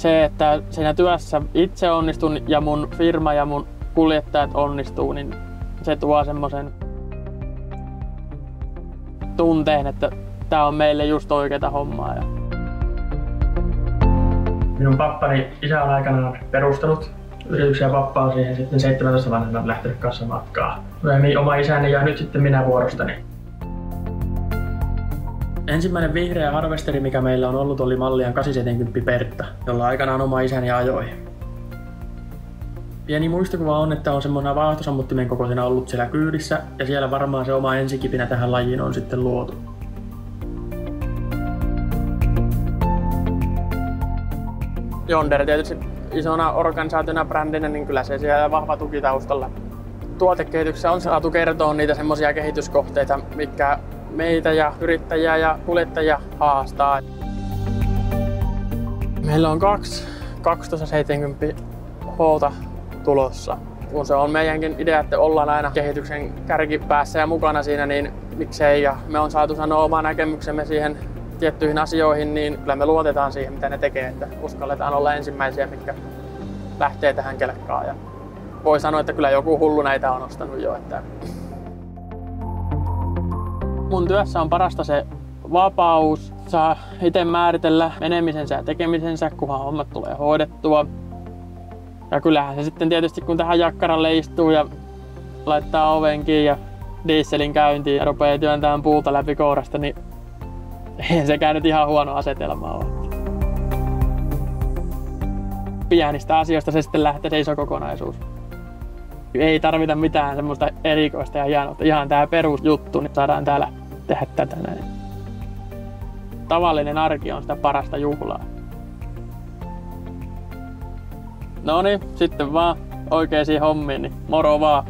se, että siinä työssä itse onnistun ja mun firma ja mun kuljettajat onnistuu, niin se tuo semmoisen tunteen, että tää on meille just oikeeta hommaa. Minun pappani isä on aikanaan perustanut yrityksen ja pappa on siihen sitten 17 vanhana lähtenyt kanssa matkaa. Oma isäni ja nyt sitten minä vuorostani. Ensimmäinen vihreä harvesteri, mikä meillä on ollut, oli mallian 870 Pertta, jolla aikanaan oma isäni ajoi. Pieni muistokuva on, että on semmoinen vaahtosammuttimen kokoisena ollut siellä kyydissä ja siellä varmaan se oma ensikipinä tähän lajiin on sitten luotu. Yonder tietysti isona organisaationa, brändinä, niin kyllä se siellä vahva tuki taustalla. Tuotekehityksessä on saatu kertoa niitä semmoisia kehityskohteita, mitkä meitä ja yrittäjiä ja kuljettajia haastaa. Meillä on 1270 H:ta tulossa. Kun se on meidänkin idea, että ollaan aina kehityksen kärkipäässä ja mukana siinä, niin miksei. Ja me on saatu sanoa oma näkemyksemme siihen tiettyihin asioihin, niin kyllä me luotetaan siihen, mitä ne tekee, että uskalletaan olla ensimmäisiä, mitkä lähtee tähän kelkkaan. Ja voi sanoa, että kyllä joku hullu näitä on ostanut jo. Että mun työssä on parasta se vapaus, saa itse määritellä menemisensä ja tekemisensä, kunhan hommat tulee hoidettua. Ja kyllähän se sitten tietysti, kun tähän jakkaralle istuu ja laittaa oven kiinni ja dieselin käyntiin ja rupeaa työntämään puuta läpi kourasta, niin ei sekään nyt ihan huono asetelma ole. Pienistä asioista se sitten lähtee se iso kokonaisuus. Ei tarvita mitään semmoista erikoista ja hienoa. Ihan tää perusjuttu, niin saadaan täällä tehdä tätä näin. Tavallinen arki on sitä parasta juhlaa. No niin, sitten vaan oikeisiin hommiin, niin moro vaan!